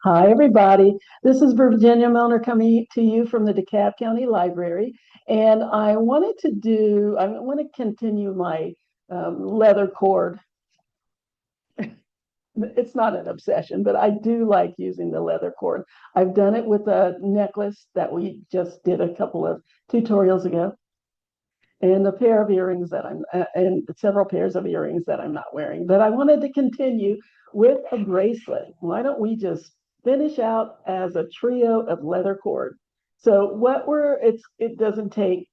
Hi, everybody. This is Virginia Milner coming to you from the DeKalb County Library. And I want to continue my leather cord. It's not an obsession, but I do like using the leather cord. I've done it with a necklace that we just did a couple of tutorials ago, and a pair of earrings and several pairs of earrings that I'm not wearing. But I wanted to continue with a bracelet. Why don't we just finish out as a trio of leather cord? So it doesn't take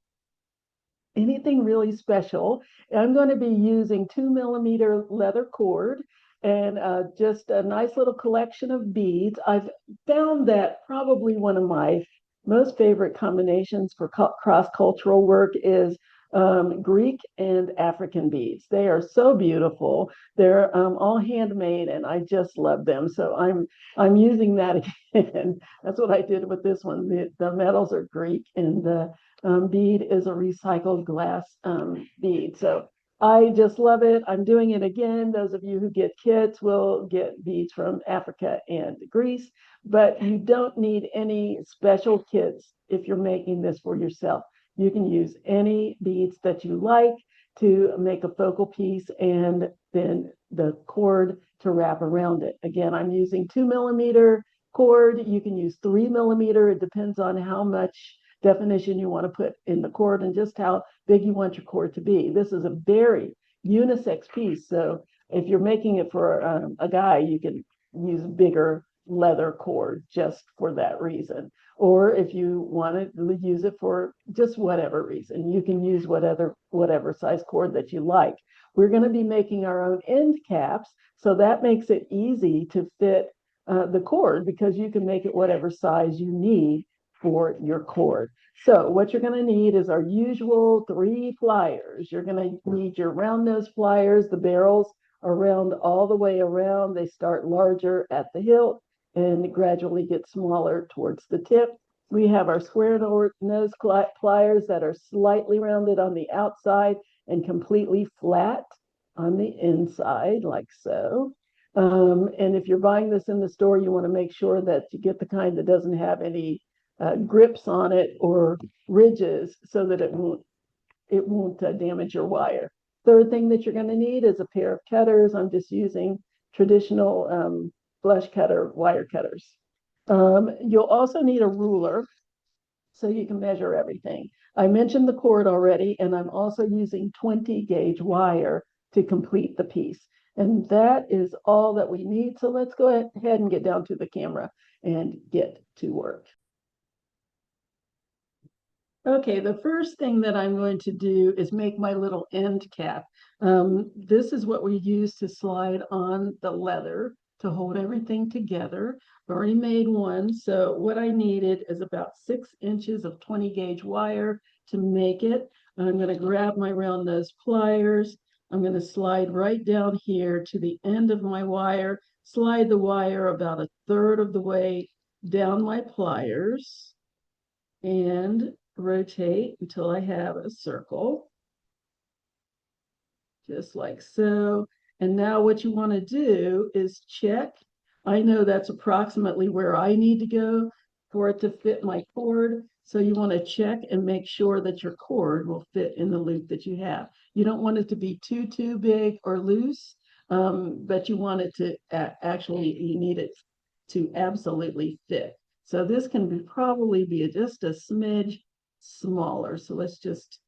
anything really special. I'm going to be using 2 millimeter leather cord and just a nice little collection of beads. I've found that probably one of my most favorite combinations for cross-cultural work is Greek and African beads. They are so beautiful. They're all handmade, and I just love them. So I'm using that again. That's what I did with this one. The metals are Greek, and the bead is a recycled glass bead. So I just love it. I'm doing it again. Those of you who get kits will get beads from Africa and Greece, but you don't need any special kits if you're making this for yourself. You can use any beads that you like to make a focal piece and then the cord to wrap around it. Again, I'm using 2 millimeter cord. You can use 3 millimeter. It depends on how much definition you want to put in the cord and just how big you want your cord to be. This is a very unisex piece. So if you're making it for a guy, you can use bigger leather cord just for that reason. Or if you want to use it for just whatever reason, you can use whatever size cord that you like. We're going to be making our own end caps, so that makes it easy to fit the cord because you can make it whatever size you need for your cord. So what you're going to need is our usual 3 pliers. You're going to need your round nose pliers. The barrels are round all the way around. They start larger at the hilt and gradually get smaller towards the tip. We have our square nose pliers that are slightly rounded on the outside and completely flat on the inside, like so. And if you're buying this in the store, you want to make sure that you get the kind that doesn't have any grips on it or ridges so that it won't damage your wire. Third thing that you're going to need is a pair of cutters. I'm just using traditional flush cutter wire cutters. You'll also need a ruler so you can measure everything. I mentioned the cord already, and I'm also using 20 gauge wire to complete the piece. And that is all that we need. So let's go ahead and get down to the camera and get to work. Okay, the first thing that I'm going to do is make my little end cap. This is what we use to slide on the leather to hold everything together. I've already made one, so what I needed is about 6 inches of 20 gauge wire to make it. I'm going to grab my round nose pliers. I'm going to slide right down here to the end of my wire, slide the wire about a third of the way down my pliers, and rotate until I have a circle, just like so. And now what you want to do is check. I know that's approximately where I need to go for it to fit my cord. So you want to check and make sure that your cord will fit in the loop that you have. You don't want it to be too big or loose, but you want it to you need it to absolutely fit. So this can probably be just a smidge smaller. So let's just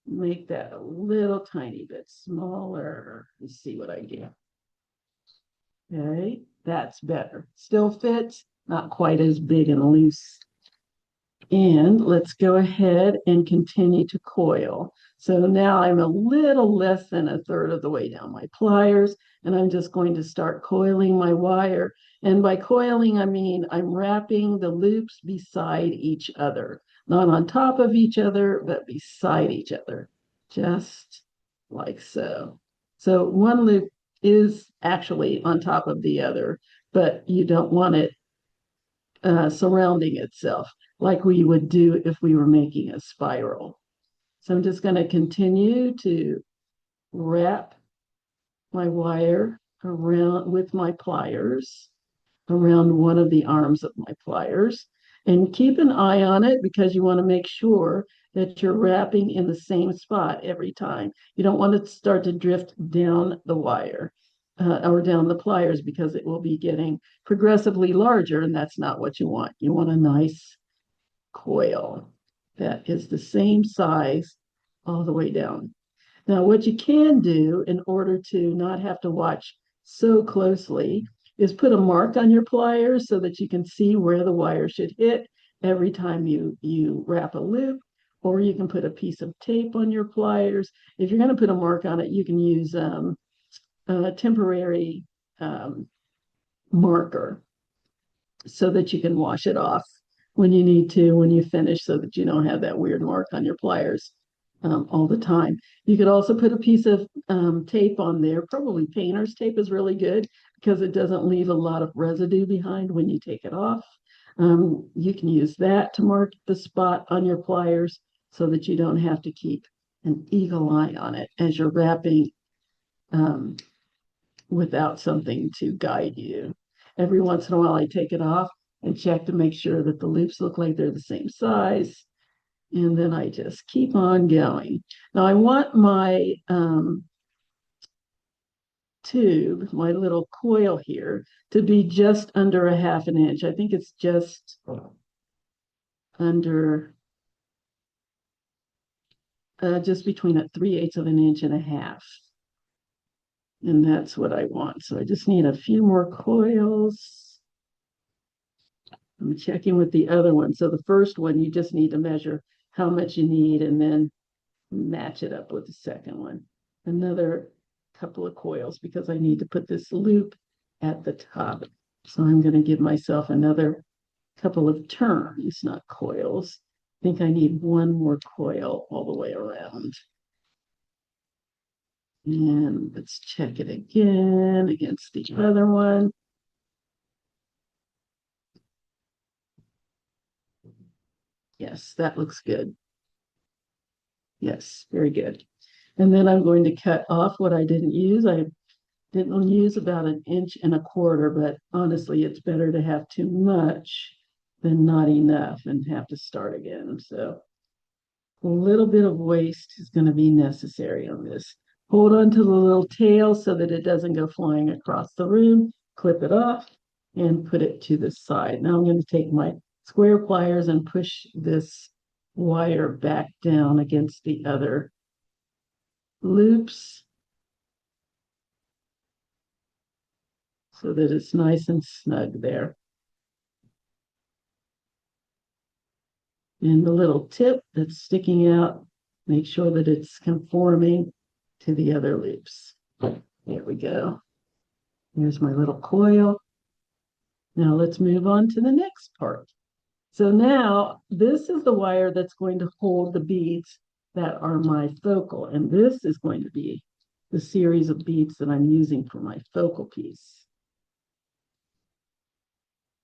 make that a little tiny bit smaller. Let's see what I get. Okay, that's better. Still fits, not quite as big and loose. And let's go ahead and continue to coil. So now I'm a little less than a third of the way down my pliers, and I'm just going to start coiling my wire. And by coiling, I mean I'm wrapping the loops beside each other, not on top of each other, but beside each other, just like so. So one loop is actually on top of the other, but you don't want it surrounding itself like we would do if we were making a spiral. So I'm just going to continue to wrap my wire around with my pliers. around one of the arms of my pliers. And keep an eye on it because you want to make sure that you're wrapping in the same spot every time. You don't want it to start to drift down the wire or down the pliers because it will be getting progressively larger, and that's not what you want. You want a nice coil that is the same size all the way down. Now, what you can do in order to not have to watch so closely is put a mark on your pliers so that you can see where the wire should hit every time you wrap a loop, or you can put a piece of tape on your pliers. If you're going to put a mark on it, you can use a temporary marker so that you can wash it off when you need to, when you finish, so that you don't have that weird mark on your pliers all the time. You could also put a piece of tape on there. Probably painter's tape is really good because it doesn't leave a lot of residue behind when you take it off. You can use that to mark the spot on your pliers so that you don't have to keep an eagle eye on it as you're wrapping without something to guide you. Every once in a while, I take it off and check to make sure that the loops look like they're the same size. And then I just keep on going. Now I want my tube, my little coil here, to be just under a half an inch. I think it's just under, just between a 3/8 of an inch and a half. And that's what I want. So I just need a few more coils. I'm checking with the other one. So the first one, you just need to measure how much you need and then match it up with the second one. Another couple of coils because I need to put this loop at the top. So I'm going to give myself another couple of turns, not coils. I think I need one more coil all the way around. And let's check it again against the other one. Yes, that looks good. Yes, very good. And then I'm going to cut off what I didn't use. I didn't use about 1.25 inches, but honestly, it's better to have too much than not enough and have to start again. So a little bit of waste is going to be necessary on this. Hold on to the little tail so that it doesn't go flying across the room. Clip it off and put it to the side. Now I'm going to take my square pliers and push this wire back down against the other loops so that it's nice and snug there. And the little tip that's sticking out, make sure that it's conforming to the other loops. There we go. Here's my little coil. Now let's move on to the next part. So now this is the wire that's going to hold the beads that are my focal, and this is going to be the series of beads that I'm using for my focal piece.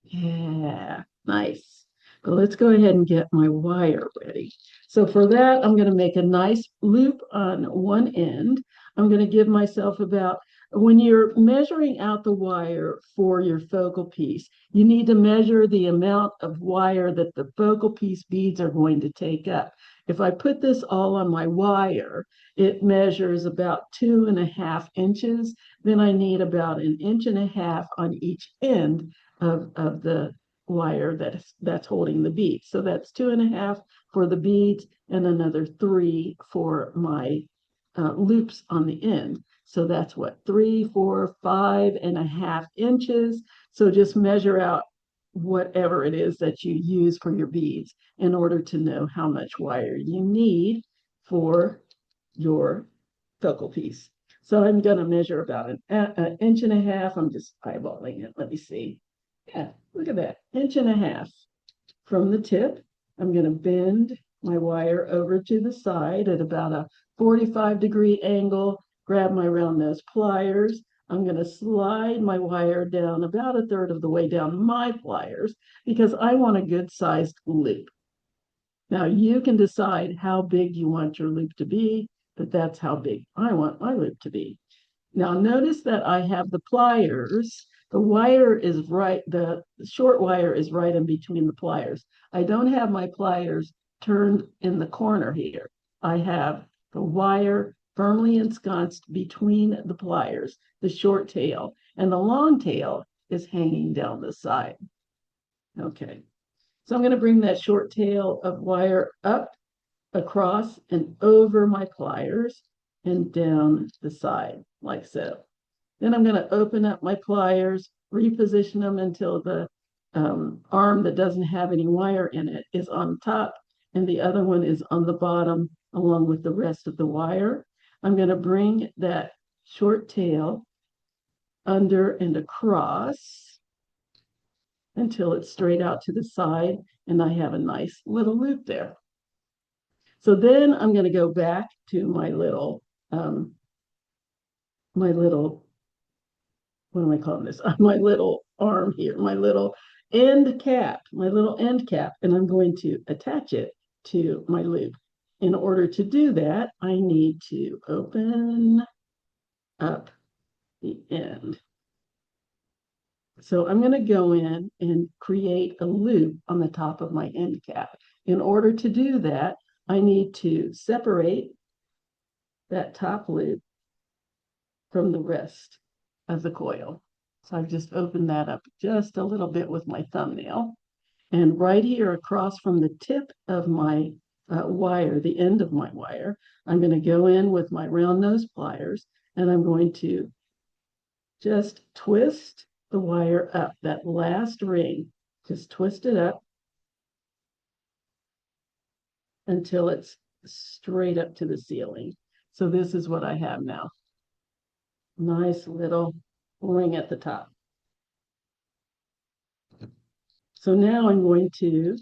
Yeah, nice. But let's go ahead and get my wire ready. So for that, I'm going to make a nice loop on one end. I'm going to give myself about, when you're measuring out the wire for your focal piece, you need to measure the amount of wire that the focal piece beads are going to take up. If I put this all on my wire, it measures about 2.5 inches. Then I need about 1.5 inches on each end of the wire that's holding the beads. So that's 2.5 for the beads and another 3 for my loops on the end. So that's what, 3, 4, 5.5 inches. So just measure out whatever it is that you use for your beads in order to know how much wire you need for your focal piece. So I'm going to measure about an inch and a half. I'm just eyeballing it. Let me see. Yeah, look at that, 1.5 inches from the tip. I'm going to bend my wire over to the side at about a 45-degree angle, grab my round nose pliers. I'm going to slide my wire down about 1/3 of the way down my pliers because I want a good-sized loop. Now you can decide how big you want your loop to be, but that's how big I want my loop to be. Now notice that I have the pliers The wire is right, the short wire is right in between the pliers. I don't have my pliers turned in the corner here. I have the wire firmly ensconced between the pliers, the short tail, and the long tail is hanging down the side. Okay, so I'm going to bring that short tail of wire up, across, and over my pliers and down the side, like so. Then I'm going to open up my pliers, reposition them until the arm that doesn't have any wire in it is on top, and the other one is on the bottom, along with the rest of the wire. I'm going to bring that short tail under and across until it's straight out to the side, and I have a nice little loop there. So then I'm going to go back to my little, what am I calling this? My little arm here, my little end cap, and I'm going to attach it to my loop. In order to do that, I need to open up the end. So I'm going to go in and create a loop on the top of my end cap. In order to do that, I need to separate that top loop from the rest of the coil. So I've just opened that up just a little bit with my thumbnail. And right here across from the tip of my wire, the end of my wire, I'm going to go in with my round nose pliers, and I'm going to just twist the wire up, that last ring, just twist it up until it's straight up to the ceiling. So this is what I have now. Nice little ring at the top. So now I'm going to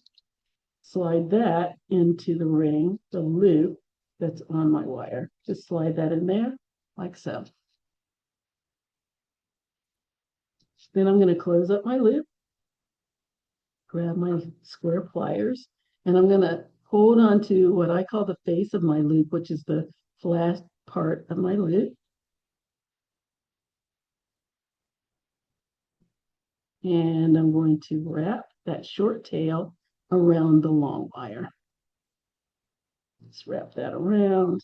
slide that into the ring, the loop that's on my wire. Just slide that in there like so. Then I'm going to close up my loop, grab my square pliers, and I'm going to hold on to what I call the face of my loop, which is the flat part of my loop. And I'm going to wrap that short tail around the long wire. Let's wrap that around.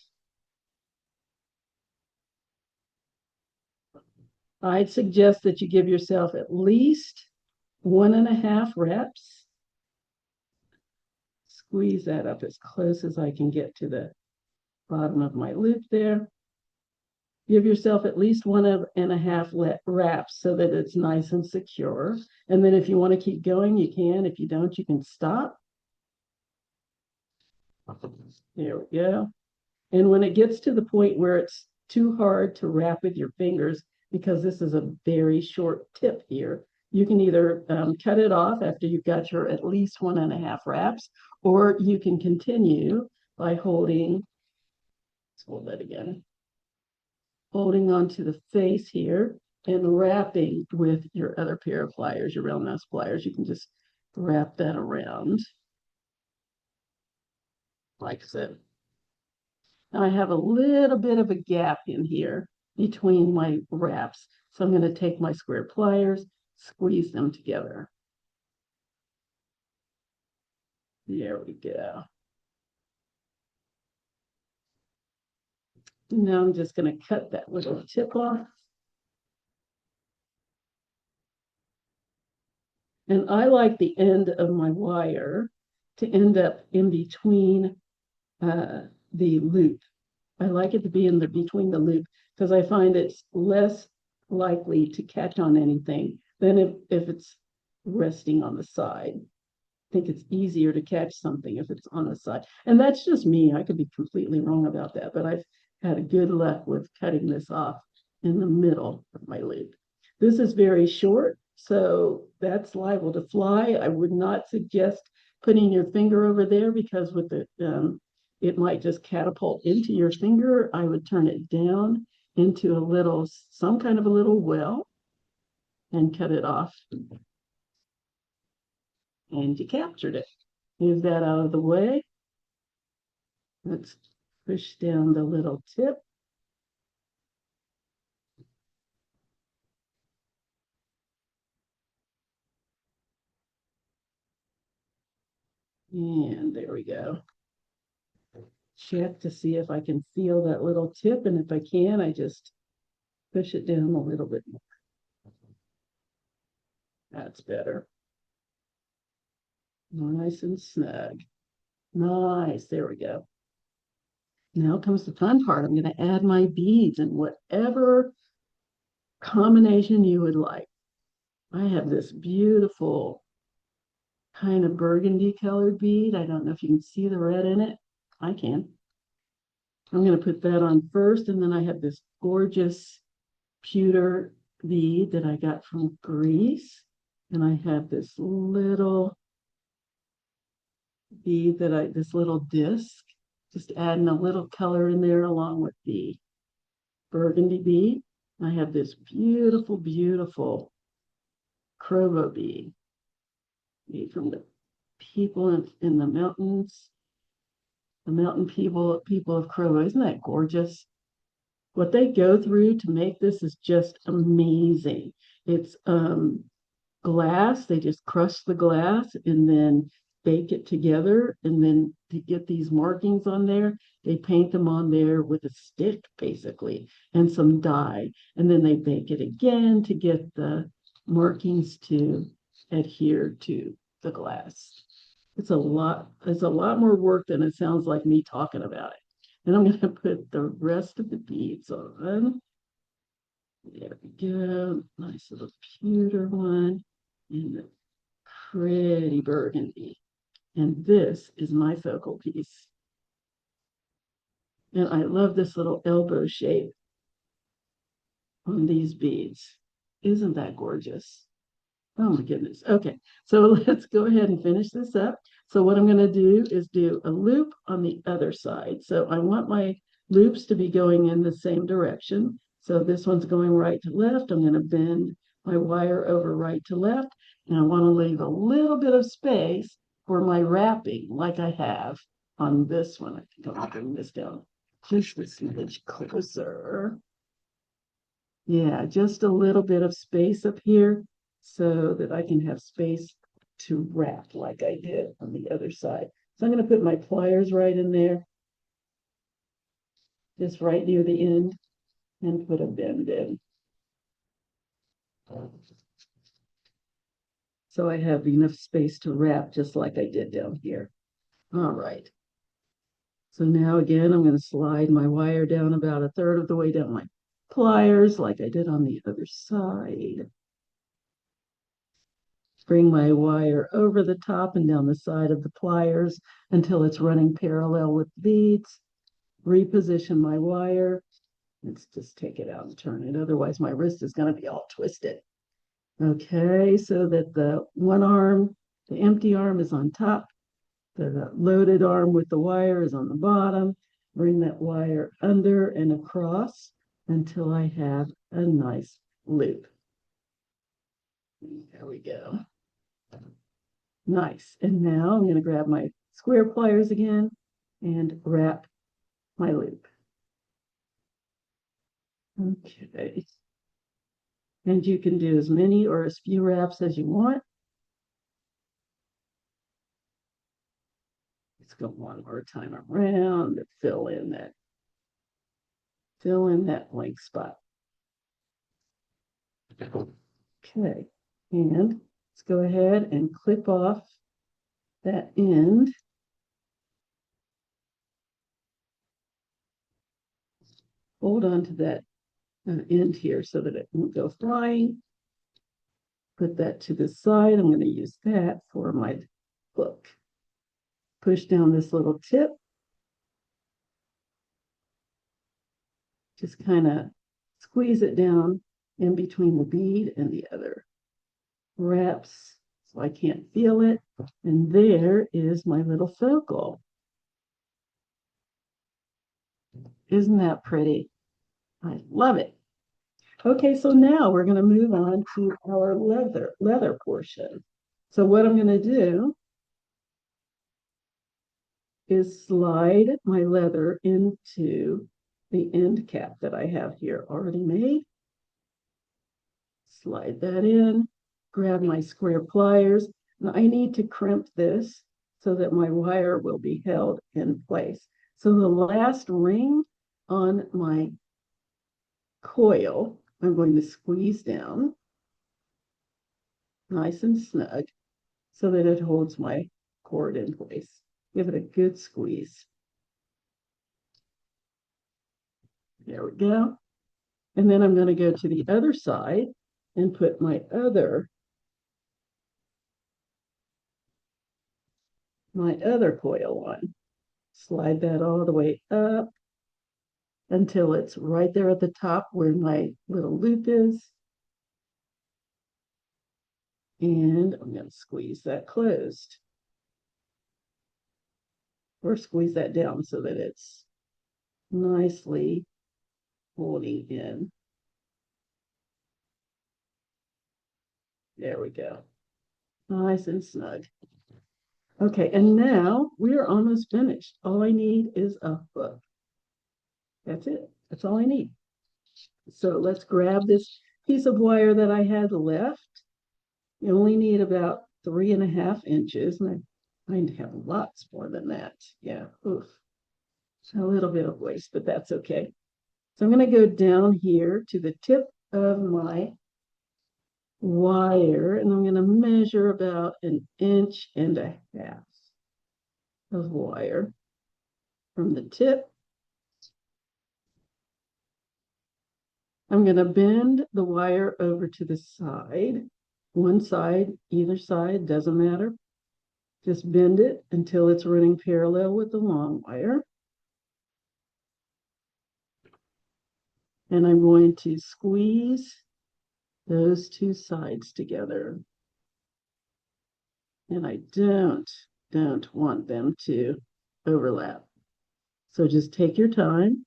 I'd suggest that you give yourself at least 1.5 reps. Squeeze that up as close as I can get to the bottom of my loop there. Give yourself at least 1.5 reps so that it's nice and secure. And then if you want to keep going, you can. If you don't, you can stop. There we go. And when it gets to the point where it's too hard to wrap with your fingers, because this is a very short tip here, you can either cut it off after you've got your at least 1.5 wraps, or you can continue by holding, let's hold that again, holding onto the face here and wrapping with your other pair of pliers, your round nose pliers. You can just wrap that around like so. Now I have a little bit of a gap in here between my wraps. So I'm going to take my square pliers, squeeze them together. There we go. Now I'm just going to cut that little tip off. And I like the end of my wire to end up in between the loop. I like it to be in the between the loop because I find it's less likely to catch on anything than if it's resting on the side. I think it's easier to catch something if it's on the side. And that's just me. I could be completely wrong about that, but I've had good luck with cutting this off in the middle of my loop. This is very short, so that's liable to fly. I would not suggest putting your finger over there because with the it might just catapult into your finger. I would turn it down into a little, some kind of a little well and cut it off. And you captured it. Move that out of the way. Let's push down the little tip. And there we go. Check to see if I can feel that little tip, and if I can, I just push it down a little bit more. That's better. Nice and snug. Nice, there we go. Now comes the fun part. I'm going to add my beads in whatever combination you would like. I have this beautiful kind of burgundy colored bead. I don't know if you can see the red in it. I can. I'm going to put that on first, and then I have this gorgeous pewter bead that I got from Greece. And I have this little bead this little disc, just adding a little color in there along with the burgundy bead. I have this beautiful, beautiful Crovo bead made from the people in the mountains, the mountain people of Crovo. Isn't that gorgeous? What they go through to make this is just amazing. It's glass. They just crush the glass and then bake it together. And then to get these markings on there, they paint them on there with a stick, basically, and some dye. And then they bake it again to get the markings to adhere to the glass. It's a lot more work than it sounds like me talking about it. And I'm going to put the rest of the beads on. There we go. Nice little pewter one. And the pretty burgundy. And this is my focal piece. And I love this little elbow shape on these beads. Isn't that gorgeous? Oh my goodness. Okay, so let's go ahead and finish this up. So what I'm going to do is do a loop on the other side. So I want my loops to be going in the same direction. So this one's going right to left. I'm going to bend my wire over right to left. And I want to leave a little bit of space for my wrapping like I have on this one. I think I'm going to bring this down just a smidge closer. Yeah, just a little bit of space up here so that I can have space to wrap like I did on the other side. So I'm going to put my pliers right in there, just right near the end, and put a bend in. So I have enough space to wrap just like I did down here. All right. So now again, I'm going to slide my wire down about a third of the way down my pliers like I did on the other side. Bring my wire over the top and down the side of the pliers until it's running parallel with the beads. Reposition my wire. Let's just take it out and turn it. Otherwise, my wrist is going to be all twisted. Okay, so that the one arm, the empty arm is on top. The loaded arm with the wire is on the bottom. Bring that wire under and across until I have a nice loop. There we go. Nice. And now I'm going to grab my square pliers again and wrap my loop. Okay. And you can do as many or as few wraps as you want. Let's go one more time around to fill in that blank spot. Okay. And let's go ahead and clip off that end. Hold on to that end here so that it won't go flying. Put that to the side. I'm going to use that for my hook. Push down this little tip. Just kind of squeeze it down in between the bead and the other wraps so I can't feel it. And there is my little focal. Isn't that pretty? I love it. Okay, so now we're going to move on to our leather portion. So what I'm going to do is slide my leather into the end cap that I have here already made. Slide that in, grab my square pliers. Now I need to crimp this so that my wire will be held in place. So the last ring on my coil, I'm going to squeeze down nice and snug so that it holds my cord in place. Give it a good squeeze. There we go. And then I'm going to go to the other side and put my other coil on. Slide that all the way up until it's right there at the top where my little loop is. And I'm going to squeeze that closed. Or squeeze that down so that it's nicely holding in. There we go. Nice and snug. Okay, and now we're almost finished. All I need is a hook. That's it. That's all I need. So let's grab this piece of wire that I had left. You only need about 3.5 inches, and I have lots more than that. Yeah, oof. A little bit of waste, but that's okay. So I'm going to go down here to the tip of my wire, and I'm going to measure about 1.5 inches of wire from the tip. I'm going to bend the wire over to the side. One side, either side, doesn't matter. Just bend it until it's running parallel with the long wire. And I'm going to squeeze those two sides together. And I don't want them to overlap. So just take your time.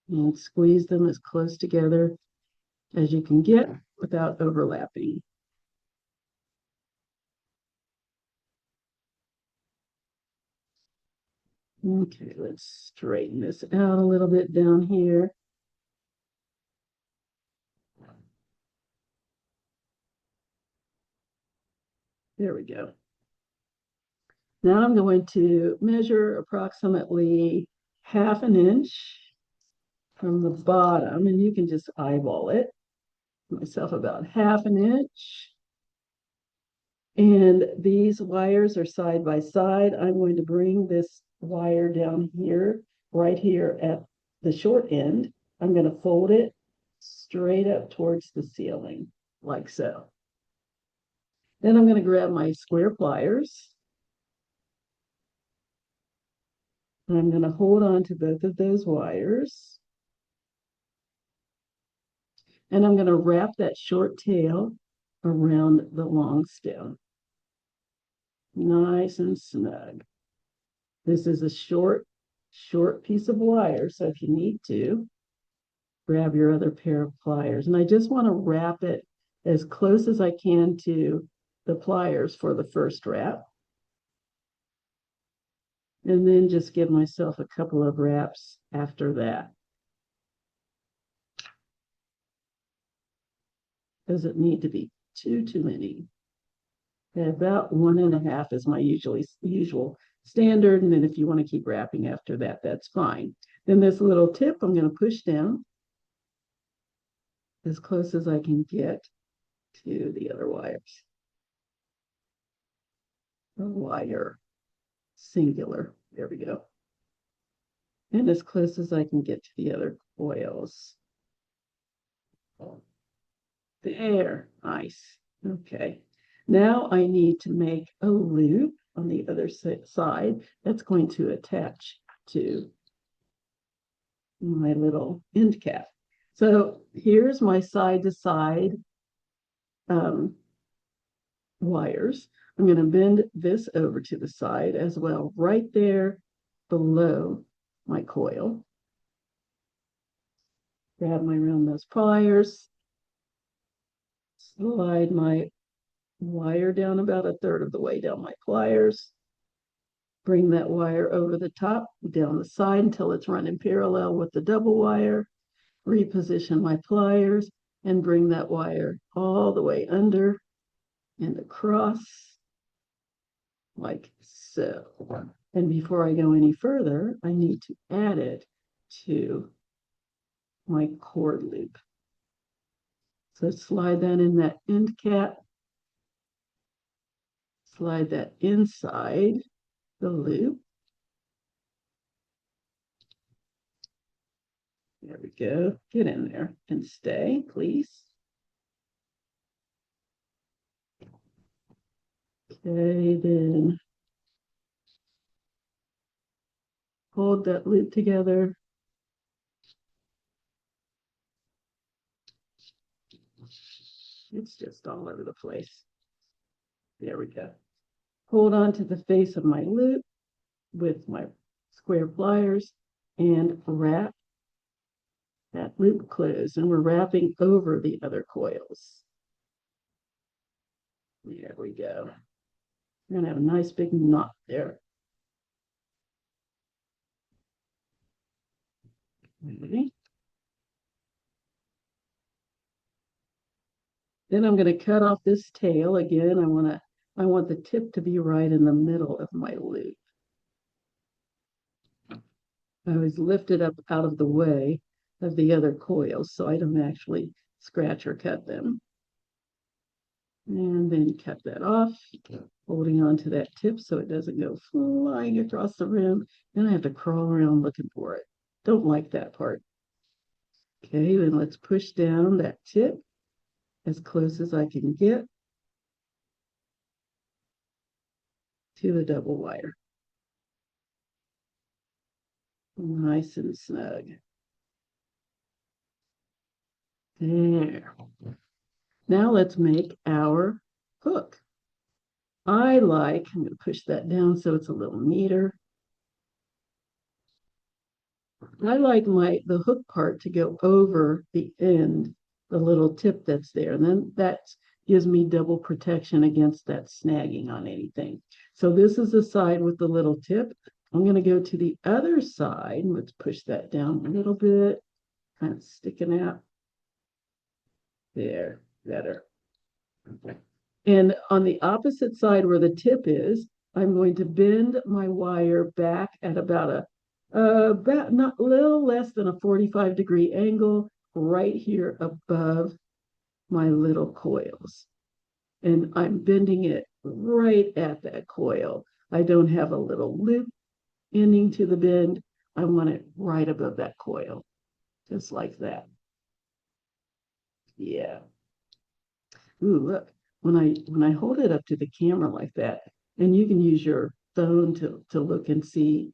And squeeze them as close together as you can get without overlapping. Okay, let's straighten this out a little bit down here. There we go. Now I'm going to measure approximately 1/2 inch from the bottom, and you can just eyeball it. Myself about 1/2 inch. And these wires are side by side. I'm going to bring this wire down here, right here at the short end. I'm going to fold it straight up towards the ceiling, like so. Then I'm going to grab my square pliers. And I'm going to hold on to both of those wires. And I'm going to wrap that short tail around the long stem. Nice and snug. This is a short piece of wire, so if you need to, grab your other pair of pliers. And I just want to wrap it as close as I can to the pliers for the first wrap. And then just give myself a couple of wraps after that. Doesn't need to be too many. And about 1.5 is my usual standard. And then if you want to keep wrapping after that, that's fine. Then this little tip, I'm going to push down as close as I can get to the other wires. The wire, singular. There we go. And as close as I can get to the other coils. There, nice. Okay. Now I need to make a loop on the other side that's going to attach to my little end cap. So here's my side to side wires. I'm going to bend this over to the side as well, right there below my coil. Grab my round nose pliers, slide my wire down about 1/3 of the way down my pliers. Bring that wire over the top, down the side until it's running parallel with the double wire. Reposition my pliers. and bring that wire all the way under and across like so. And before I go any further, I need to add it to my cord loop. So slide that in that end cap, slide that inside the loop. There we go. Get in there and stay, please. Okay, then hold that loop together. It's just all over the place. There we go. Hold on to the face of my loop with my square pliers and wrap that loop closed. And we're wrapping over the other coils. There we go. We're going to have a nice big knot there. Okay. Then I'm going to cut off this tail again. I want the tip to be right in the middle of my loop. I always lift it up out of the way of the other coils so I don't actually scratch or cut them. And then cut that off, holding on to that tip so it doesn't go flying across the room. Then I have to crawl around looking for it. Don't like that part. Okay, then let's push down that tip as close as I can get to the double wire. Nice and snug. There. Now let's make our hook. I'm going to push that down so it's a little neater. I like the hook part to go over the end, the little tip that's there. And then that gives me double protection against that snagging on anything. So this is the side with the little tip. I'm going to go to the other side. Let's push that down a little bit. Kind of sticking out. There, better. And on the opposite side where the tip is, I'm going to bend my wire back at about not a little less than a 45-degree angle right here above my little coils. And I'm bending it right at that coil. I don't have a little loop ending to the bend. I want it right above that coil, just like that. Yeah. Ooh, look, when I hold it up to the camera like that, and you can use your phone to look and see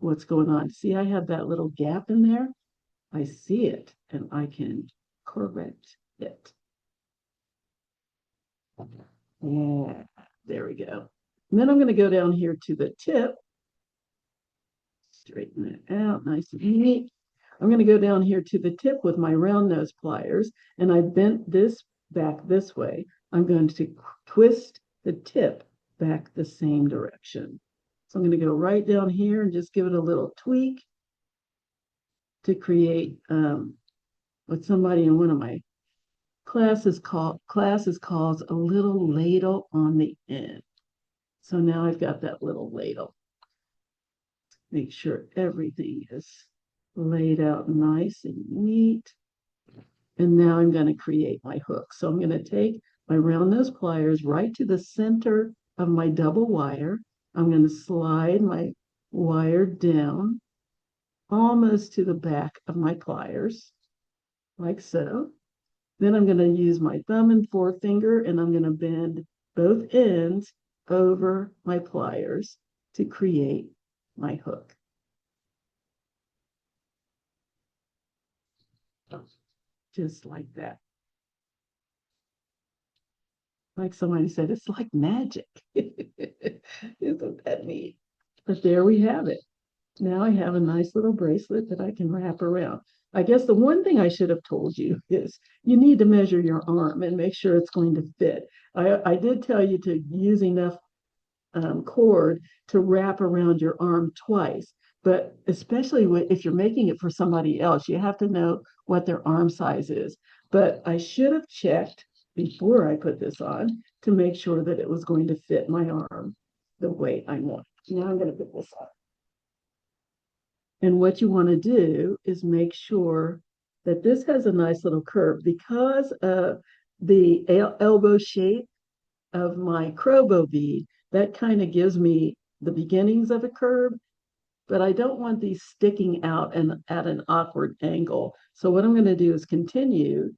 what's going on. See, I have that little gap in there. I see it, and I can correct it. Yeah, there we go. And then I'm going to go down here to the tip. Straighten it out, nice and neat. I'm going to go down here to the tip with my round nose pliers, and I bent this back this way. I'm going to twist the tip back the same direction. So I'm going to go right down here and just give it a little tweak to create what somebody in one of my classes calls a little ladle on the end. So now I've got that little ladle. Make sure everything is laid out nice and neat. And now I'm going to create my hook. So I'm going to take my round nose pliers right to the center of my double wire. I'm going to slide my wire down almost to the back of my pliers, like so. Then I'm going to use my thumb and forefinger, and I'm going to bend both ends over my pliers to create my hook. Just like that. Like somebody said, it's like magic. Isn't that neat? But there we have it. Now I have a nice little bracelet that I can wrap around. I guess the one thing I should have told you is you need to measure your arm and make sure it's going to fit. I did tell you to use enough cord to wrap around your arm twice, but especially if you're making it for somebody else, you have to know what their arm size is. but I should have checked before I put this on to make sure that it was going to fit my arm the way I want. Now I'm going to put this on. And what you want to do is make sure that this has a nice little curve because of the elbow shape of my crobo bead. That kind of gives me the beginnings of a curve, but I don't want these sticking out and at an awkward angle. So what I'm going to do is continue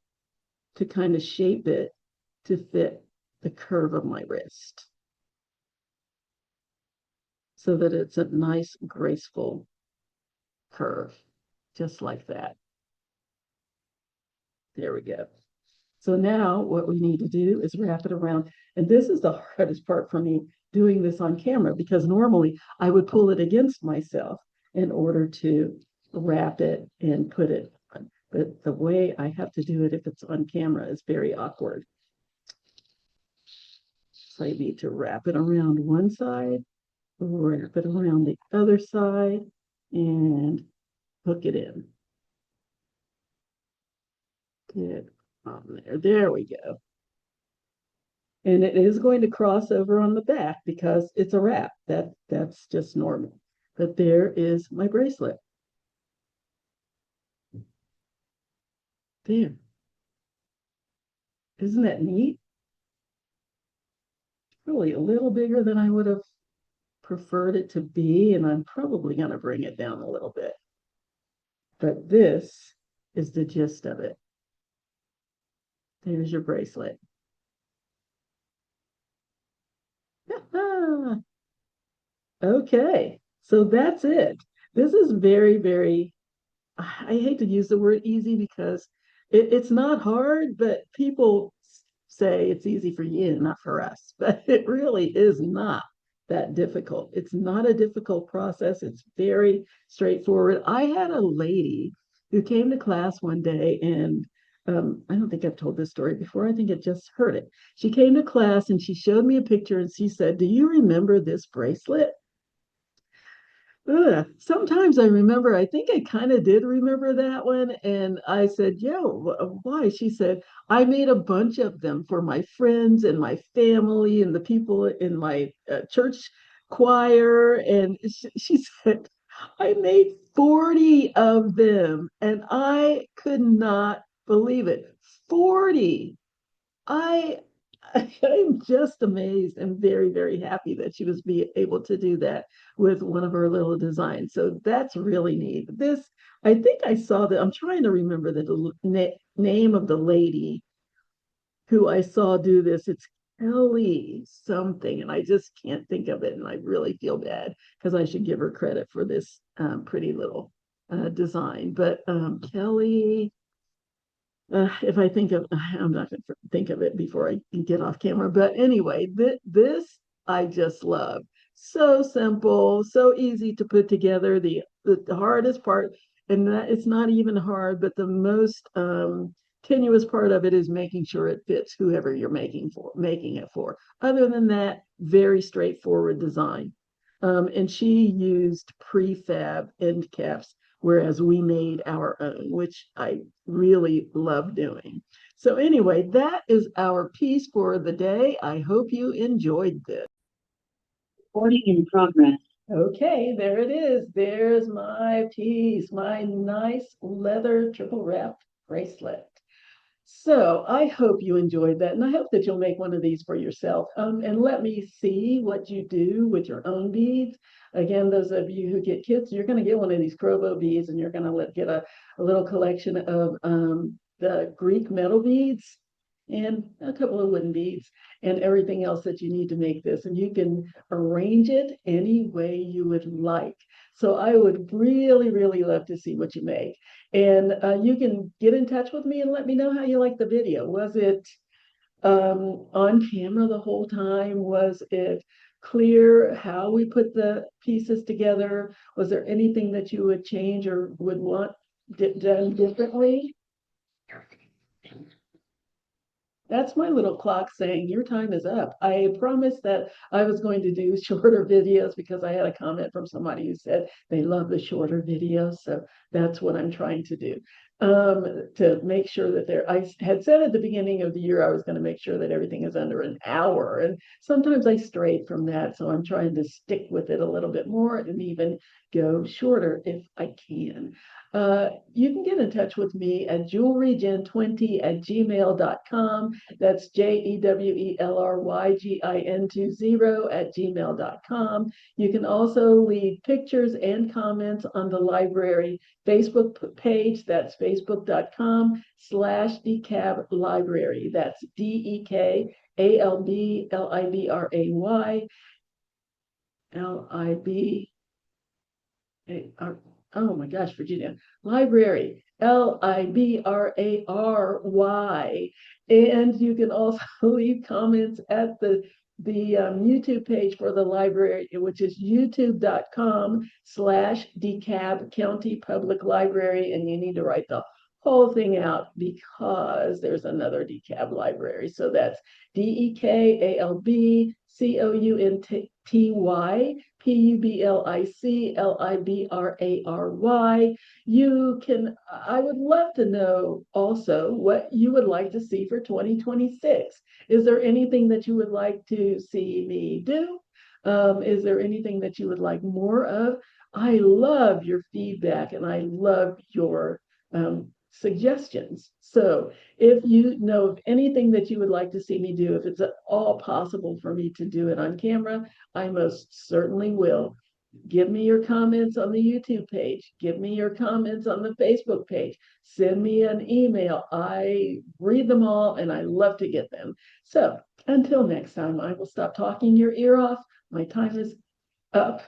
to kind of shape it to fit the curve of my wrist so that it's a nice, graceful curve, just like that. There we go. So now what we need to do is wrap it around. And this is the hardest part for me doing this on camera because normally I would pull it against myself in order to wrap it and put it on. But the way I have to do it if it's on camera is very awkward. So I need to wrap it around one side, wrap it around the other side, and hook it in. Get on there. There we go. And it is going to cross over on the back because it's a wrap. That's just normal. But there is my bracelet. There. Isn't that neat? Really a little bigger than I would have preferred it to be, and I'm probably going to bring it down a little bit. But this is the gist of it. There's your bracelet. Okay, so that's it. This is very, very, I hate to use the word easy because it's not hard, but people say it's easy for you, not for us. But it really is not that difficult. It's not a difficult process. It's very straightforward. I had a lady who came to class one day, and I don't think I've told this story before. I think I just heard it. She came to class and she showed me a picture and she said, "Do you remember this bracelet?" Sometimes I remember, I think I kind of did remember that one. And I said, "Yeah, why?" She said, "I made a bunch of them for my friends and my family and the people in my church choir." And she said, "I made 40 of them." And I could not believe it. 40. I I'm just amazed and very, very happy that she was be able to do that with one of her little designs. So that's really neat. This, I think I saw that. I'm trying to remember the name of the lady who I saw do this. It's Kelly something, and I just can't think of it. And I really feel bad because I should give her credit for this pretty little design. But Kelly, if I think of, I'm not going to think of it before I get off camera. But anyway, this I just love. So simple, so easy to put together. The hardest part, and that it's not even hard, but the most tenuous part of it is making sure it fits whoever you're making it for. Other than that, very straightforward design. And she used prefab end caps, whereas we made our own, which I really love doing. So anyway, that is our piece for the day. I hope you enjoyed this. Recording in progress. Okay, there it is. There's my piece, my nice leather triple wrapped bracelet. So I hope you enjoyed that, and I hope that you'll make one of these for yourself. And let me see what you do with your own beads. Again, those of you who get kits, you're going to get one of these Crobo beads, and you're going to get a little collection of the Greek metal beads and a couple of wooden beads and everything else that you need to make this. And you can arrange it any way you would like. So I would really, really love to see what you make. And you can get in touch with me and let me know how you like the video. Was it on camera the whole time? Was it clear how we put the pieces together? Was there anything that you would change or would want done differently? That's my little clock saying your time is up. I promised that I was going to do shorter videos because I had a comment from somebody who said they love the shorter videos. So that's what I'm trying to do. To make sure that I had said at the beginning of the year I was going to make sure that everything is under an hour. And sometimes I strayed from that. So I'm trying to stick with it a little bit more and even go shorter if I can. You can get in touch with me at jewelrygen20@gmail.com. That's JEWELRYGIN20@gmail.com. You can also leave pictures and comments on the library Facebook page. That's facebook.com/DeKalb Library. That's DeKalb oh my gosh, Virginia, library, Library. And you can also leave comments at the YouTube page for the library, which is youtube.com/DeKalb County Public Library. And you need to write the whole thing out because there's another DeKalb library. So that's DeKalbCountyPublic. I would love to know also what you would like to see for 2026. Is there anything that you would like to see me do? Is there anything that you would like more of? I love your feedback and I love your suggestions. So if you know of anything that you would like to see me do, if it's at all possible for me to do it on camera, I most certainly will. Give me your comments on the YouTube page. Give me your comments on the Facebook page. Send me an email. I read them all and I love to get them. So until next time, I will stop talking your ear off. My time is up.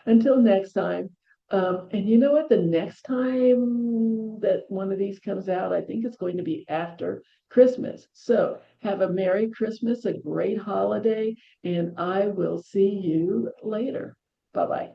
Until next time. And you know what? The next time that one of these comes out, I think it's going to be after Christmas. So have a Merry Christmas, a great holiday, and I will see you later. Bye bye.